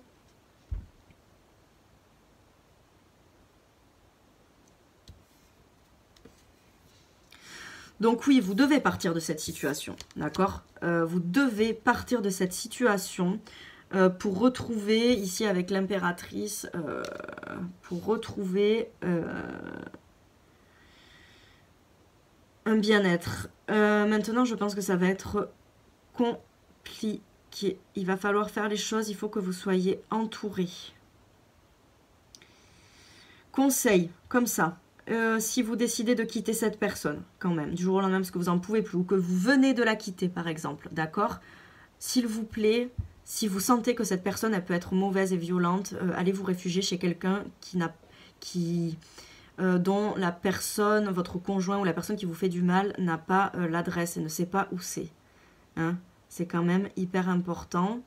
Donc oui, vous devez partir de cette situation, d'accord? Vous devez partir de cette situation pour retrouver, ici avec l'impératrice, pour retrouver un bien-être. Maintenant, je pense que ça va être compliqué. Il va falloir faire les choses, il faut que vous soyez entouré. Conseil, comme ça. Si vous décidez de quitter cette personne, quand même, du jour au lendemain, parce que vous n'en pouvez plus, ou que vous venez de la quitter, par exemple, d'accord? S'il vous plaît, si vous sentez que cette personne, elle peut être mauvaise et violente, allez vous réfugier chez quelqu'un dont la personne, votre conjoint ou la personne qui vous fait du mal, n'a pas l'adresse et ne sait pas où c'est. Hein? C'est quand même hyper important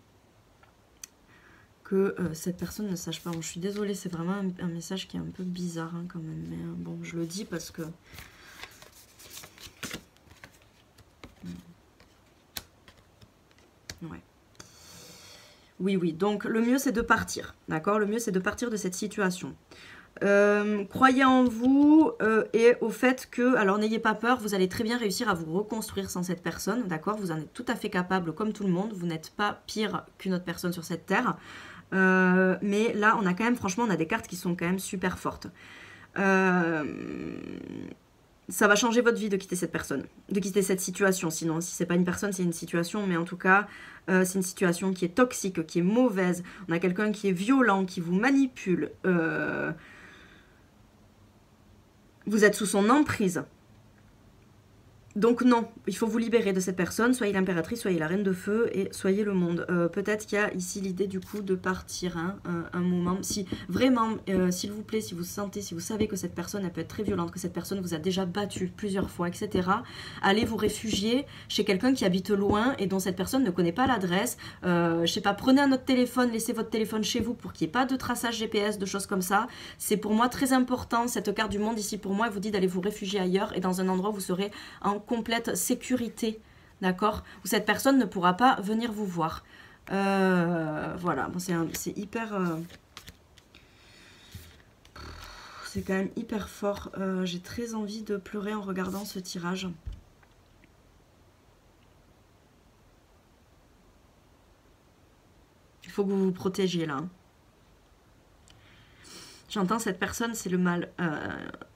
que cette personne ne sache pas. Bon, je suis désolée, c'est vraiment un message qui est un peu bizarre hein, quand même. Mais bon, je le dis parce que... Ouais. Oui, oui. Donc, le mieux, c'est de partir. D'accord? Le mieux, c'est de partir de cette situation. Croyez en vous et au fait que... Alors, n'ayez pas peur, vous allez très bien réussir à vous reconstruire sans cette personne. D'accord? Vous en êtes tout à fait capable comme tout le monde. Vous n'êtes pas pire qu'une autre personne sur cette terre. Mais là, on a quand même, franchement, on a des cartes qui sont quand même super fortes. Ça va changer votre vie de quitter cette personne, de quitter cette situation. Sinon, si c'est pas une personne, c'est une situation. Mais en tout cas, c'est une situation qui est toxique, qui est mauvaise. On a quelqu'un qui est violent, qui vous manipule. Vous êtes sous son emprise. Donc non, il faut vous libérer de cette personne, soyez l'impératrice, soyez la reine de feu et soyez le monde. Peut-être qu'il y a ici l'idée du coup de partir hein, un moment. Si vraiment, s'il vous plaît, si vous sentez, si vous savez que cette personne elle peut être très violente, que cette personne vous a déjà battu plusieurs fois, etc., allez vous réfugier chez quelqu'un qui habite loin et dont cette personne ne connaît pas l'adresse. Je sais pas, prenez un autre téléphone, laissez votre téléphone chez vous pour qu'il n'y ait pas de traçage GPS, de choses comme ça. C'est pour moi très important, cette carte du monde ici pour moi, elle vous dit d'aller vous réfugier ailleurs et dans un endroit où vous serez en complète sécurité, d'accord? Où cette personne ne pourra pas venir vous voir. Voilà, bon, c'est hyper... c'est quand même hyper fort. J'ai très envie de pleurer en regardant ce tirage. Il faut que vous vous protégiez là. J'entends cette personne, c'est le mal.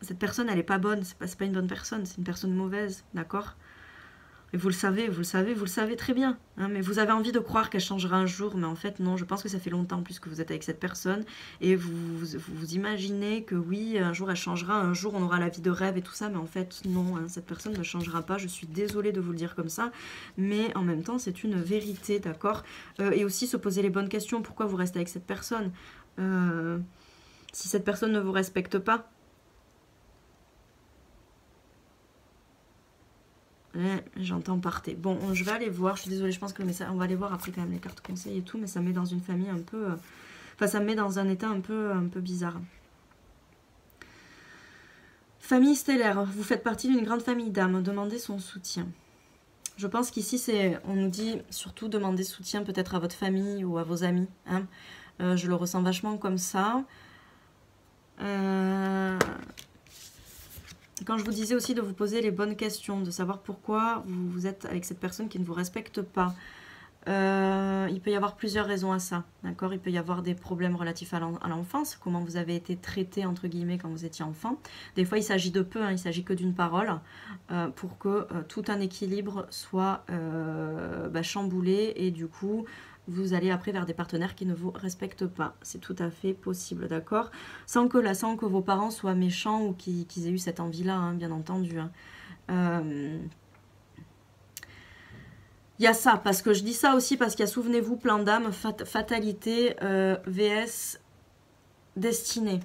Cette personne, elle n'est pas bonne. C'est pas une bonne personne. C'est une personne mauvaise, d'accord? Et vous le savez, vous le savez, vous le savez très bien. Hein, mais vous avez envie de croire qu'elle changera un jour. Mais en fait, non. Je pense que ça fait longtemps plus que vous êtes avec cette personne. Et vous imaginez que oui, un jour elle changera. Un jour, on aura la vie de rêve et tout ça. Mais en fait, non. Hein, cette personne ne changera pas. Je suis désolée de vous le dire comme ça. Mais en même temps, c'est une vérité, d'accord? Et aussi se poser les bonnes questions. Pourquoi vous restez avec cette personne? Si cette personne ne vous respecte pas, j'entends partez. Bon, je vais aller voir. Je suis désolée, je pense que on va aller voir après quand même les cartes conseils et tout, mais ça me met dans une famille un peu... Enfin, ça me met dans un état un peu bizarre. Famille stellaire. Vous faites partie d'une grande famille d'âmes. Demandez son soutien. Je pense qu'ici, on nous dit surtout demander soutien peut-être à votre famille ou à vos amis. Hein. Je le ressens vachement comme ça. Quand je vous disais aussi de vous poser les bonnes questions, de savoir pourquoi vous êtes avec cette personne qui ne vous respecte pas, il peut y avoir plusieurs raisons à ça, d'accord? Il peut y avoir des problèmes relatifs à l'enfance, comment vous avez été traité entre guillemets quand vous étiez enfant. Des fois il s'agit de peu, hein, il s'agit que d'une parole pour que tout un équilibre soit chamboulé et du coup vous allez après vers des partenaires qui ne vous respectent pas. C'est tout à fait possible, d'accord? Sans que vos parents soient méchants ou qu'ils aient eu cette envie-là, hein, bien entendu. Hein. Il y a ça, parce que je dis ça aussi parce qu'il y a, souvenez-vous, plein d'âmes, fatalité, VS, destinée.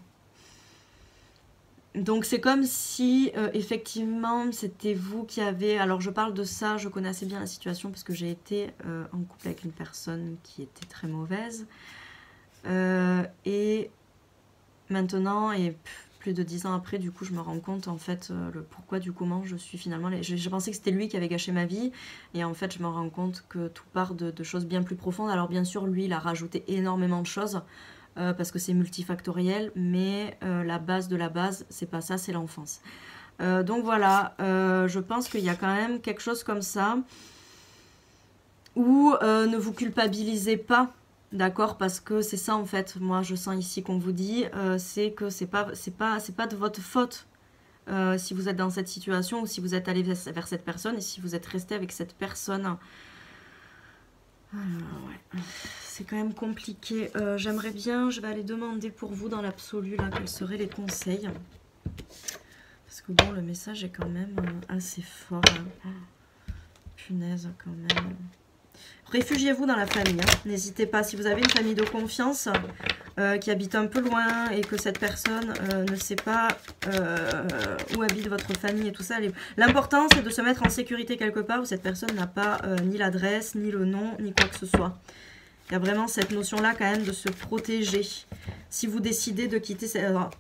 Donc c'est comme si effectivement c'était vous qui avez... Alors je parle de ça, je connais assez bien la situation parce que j'ai été en couple avec une personne qui était très mauvaise. Et maintenant, et plus de 10 ans après, du coup je me rends compte en fait le pourquoi du comment je suis finalement... Je pensais que c'était lui qui avait gâché ma vie et en fait je me rends compte que tout part de choses bien plus profondes. Alors bien sûr lui il a rajouté énormément de choses. Parce que c'est multifactoriel, mais la base de la base, c'est pas ça, c'est l'enfance. Donc voilà, je pense qu'il y a quand même quelque chose comme ça, où ne vous culpabilisez pas, d'accord, parce que c'est ça en fait, moi je sens ici qu'on vous dit, c'est que c'est pas de votre faute. Si vous êtes dans cette situation, ou si vous êtes allé vers cette personne, et si vous êtes resté avec cette personne... ouais. C'est quand même compliqué. J'aimerais bien, je vais aller demander pour vous dans l'absolu, là, quels seraient les conseils. Parce que bon, le message est quand même assez fort. Hein. Punaise, quand même. Réfugiez-vous dans la famille. Hein. N'hésitez pas, si vous avez une famille de confiance qui habite un peu loin et que cette personne ne sait pas où habite votre famille et tout ça. L'important, c'est de se mettre en sécurité quelque part où cette personne n'a pas ni l'adresse, ni le nom, ni quoi que ce soit. Il y a vraiment cette notion-là quand même de se protéger. Si vous décidez de quitter...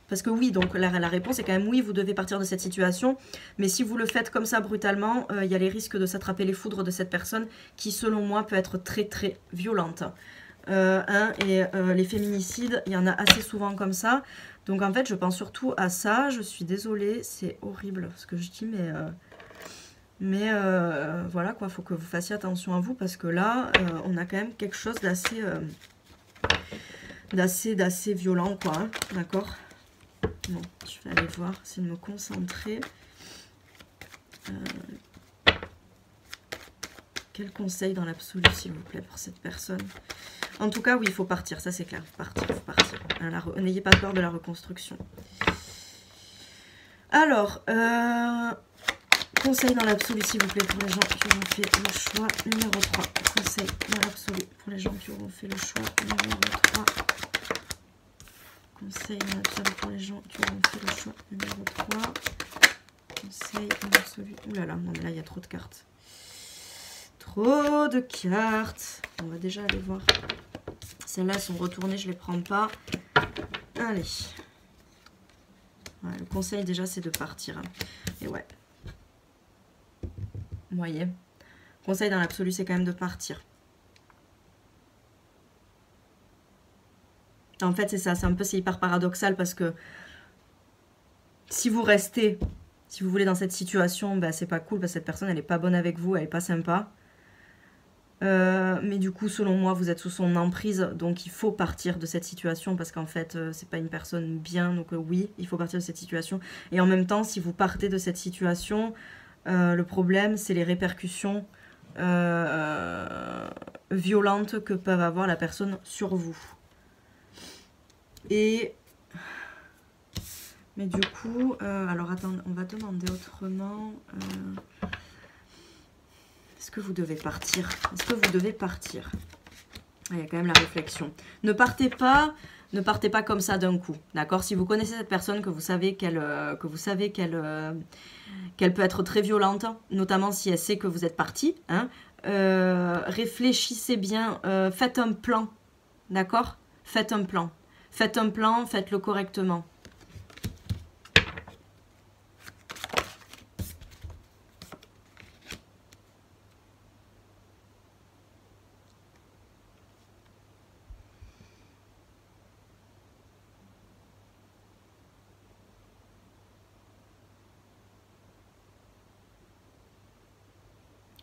Parce que oui, donc la réponse est quand même oui, vous devez partir de cette situation. Mais si vous le faites comme ça brutalement, il y a les risques de s'attraper les foudres de cette personne qui, selon moi, peut être très très violente. Les féminicides, il y en a assez souvent comme ça. Donc en fait, je pense surtout à ça. Je suis désolée, c'est horrible ce que je dis, mais voilà quoi, faut que vous fassiez attention à vous parce que là, on a quand même quelque chose d'assez violent quoi, hein, d'accord. Bon, je vais aller voir, essayer de me concentrer. Quel conseil dans l'absolu s'il vous plaît pour cette personne? En tout cas, oui, il faut partir, ça c'est clair, il faut partir. N'ayez pas peur de la reconstruction. Alors, conseil dans l'absolu, s'il vous plaît, pour les gens qui auront fait le choix numéro 3. Conseil dans l'absolu pour les gens qui auront fait le choix numéro 3. Conseil dans l'absolu pour les gens qui auront fait le choix numéro 3. Conseil dans l'absolu. Ouh là là, non mais là il y a trop de cartes. Trop de cartes. On va déjà aller voir. Celles-là sont retournées, je ne les prends pas. Allez. Ouais, le conseil déjà c'est de partir. Et ouais. Vous voyez. Conseil dans l'absolu c'est quand même de partir. En fait c'est ça, c'est hyper paradoxal parce que si vous restez, si vous voulez dans cette situation, bah, c'est pas cool parce que cette personne elle est pas bonne avec vous, elle est pas sympa. Mais du coup selon moi vous êtes sous son emprise, donc il faut partir de cette situation parce qu'en fait c'est pas une personne bien, donc oui il faut partir de cette situation. Et en même temps si vous partez de cette situation, le problème c'est les répercussions violentes que peuvent avoir la personne sur vous. Et mais du coup alors attends, on va demander autrement. Est-ce que vous devez partir? Est-ce que vous devez partir? Il y a quand même la réflexion. Ne partez pas comme ça d'un coup, d'accord? Si vous connaissez cette personne, que vous savez qu'elle peut être très violente, notamment si elle sait que vous êtes parti, hein, réfléchissez bien, faites un plan, d'accord? Faites un plan, faites-le correctement.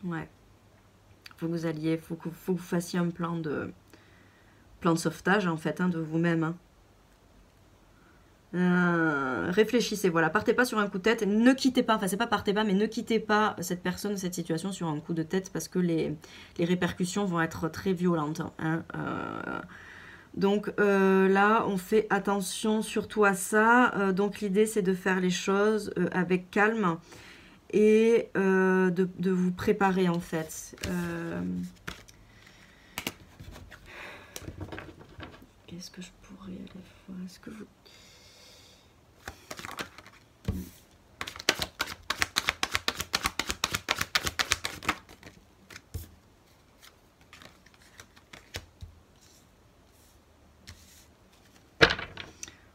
Ouais. Faut que vous alliez, faut que vous fassiez un plan de sauvetage en fait, hein, de vous-même. Hein. Réfléchissez, voilà, partez pas sur un coup de tête, ne quittez pas, enfin c'est pas partez pas, mais ne quittez pas cette personne, cette situation sur un coup de tête parce que les répercussions vont être très violentes. Hein. Donc là, on fait attention surtout à ça. Donc l'idée c'est de faire les choses avec calme. Et de vous préparer en fait. Qu'est-ce que je pourrais pourrez aller voir. Est-ce que vous...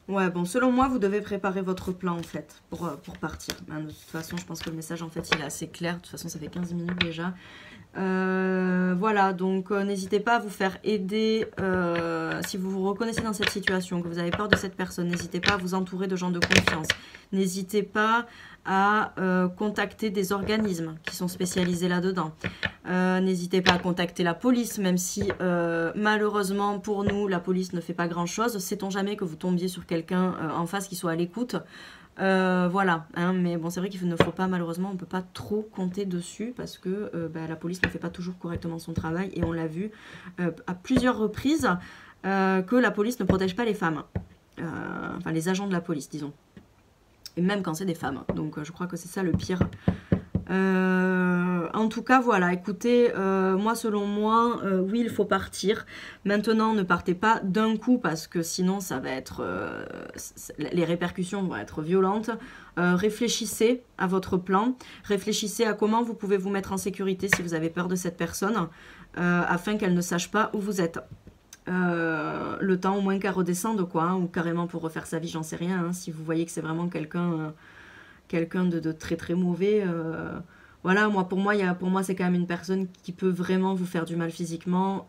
Ouais, bon, selon moi, vous devez préparer votre plan, en fait, pour partir. Ben, de toute façon, je pense que le message, en fait, il est assez clair. De toute façon, ça fait 15 minutes déjà. Voilà, donc n'hésitez pas à vous faire aider. Si vous vous reconnaissez dans cette situation, que vous avez peur de cette personne, n'hésitez pas à vous entourer de gens de confiance. N'hésitez pas à contacter des organismes qui sont spécialisés là-dedans. N'hésitez pas à contacter la police, même si malheureusement pour nous, la police ne fait pas grand-chose. Sait-on jamais que vous tombiez sur quelqu'un en face qui soit à l'écoute. Voilà, hein, mais bon, c'est vrai qu'il ne faut pas, malheureusement, on ne peut pas trop compter dessus parce que la police ne fait pas toujours correctement son travail et on l'a vu à plusieurs reprises que la police ne protège pas les femmes, enfin les agents de la police, disons, et même quand c'est des femmes, donc je crois que c'est ça le pire. En tout cas, voilà, écoutez, moi, selon moi, oui, il faut partir. Maintenant, ne partez pas d'un coup parce que sinon, ça va être, les répercussions vont être violentes. Réfléchissez à votre plan. Réfléchissez à comment vous pouvez vous mettre en sécurité si vous avez peur de cette personne, afin qu'elle ne sache pas où vous êtes. Le temps au moins qu'elle redescende, quoi, hein, ou carrément pour refaire sa vie, j'en sais rien. Hein, si vous voyez que c'est vraiment quelqu'un de très très mauvais, voilà, pour moi c'est quand même une personne qui peut vraiment vous faire du mal physiquement.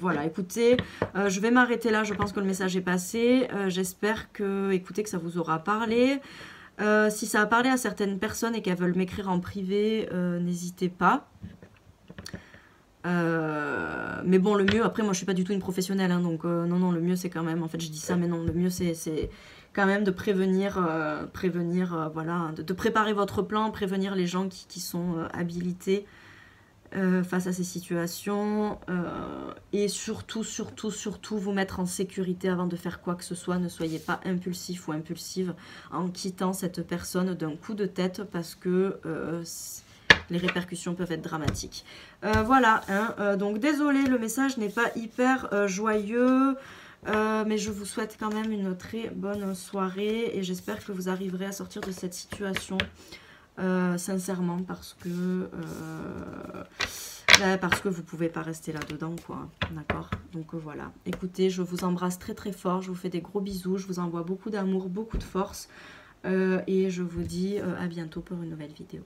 Voilà, écoutez, je vais m'arrêter là, je pense que le message est passé. J'espère que ça vous aura parlé. Si ça a parlé à certaines personnes et qu'elles veulent m'écrire en privé, n'hésitez pas. Mais bon, le mieux, après moi je suis pas du tout une professionnelle, hein, donc non, le mieux c'est quand même, en fait je dis ça, mais non, le mieux c'est quand même de prévenir, voilà, de préparer votre plan, prévenir les gens qui sont habilités face à ces situations, et surtout vous mettre en sécurité avant de faire quoi que ce soit. Ne soyez pas impulsif ou impulsive en quittant cette personne d'un coup de tête parce que les répercussions peuvent être dramatiques. Voilà, hein, donc désolé, le message n'est pas hyper joyeux, mais je vous souhaite quand même une très bonne soirée et j'espère que vous arriverez à sortir de cette situation, sincèrement, parce que vous pouvez pas rester là-dedans, quoi, d'accord? Donc voilà, écoutez, je vous embrasse très très fort, je vous fais des gros bisous, je vous envoie beaucoup d'amour, beaucoup de force, et je vous dis à bientôt pour une nouvelle vidéo.